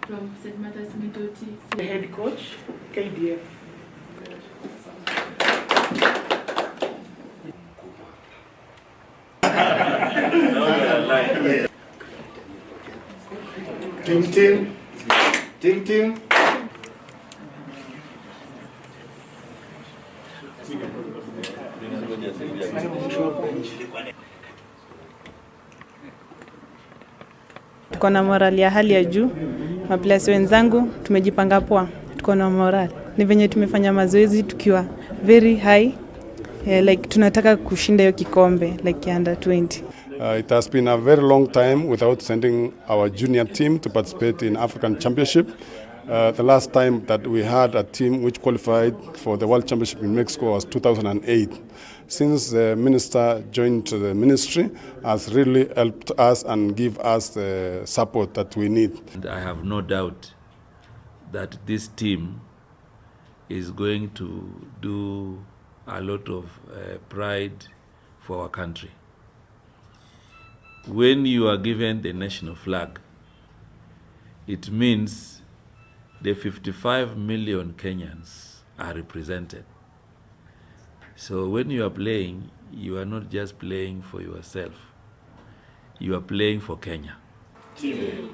From St. Martha's Midoti. The head coach, KDF. Ting. Tuko na morali ya hali ya juu. Maplayers wenzangu tumejipanga poa. Tuko na morali. Ni venye tumefanya mazoezi tukiwa very high. Like tunataka kushinda hiyo kikombe like under 20. It has been a very long time without sending our junior team to participate in African Championship. The last time that we had a team which qualified for the World Championship in Mexico was 2008. Since the minister joined the ministry, has really helped us and give us the support that we need. And I have no doubt that this team is going to do a lot of pride for our country. When you are given the national flag, it means the 55 million Kenyans are represented. So when you are playing, you are not just playing for yourself. You are playing for Kenya. Timu.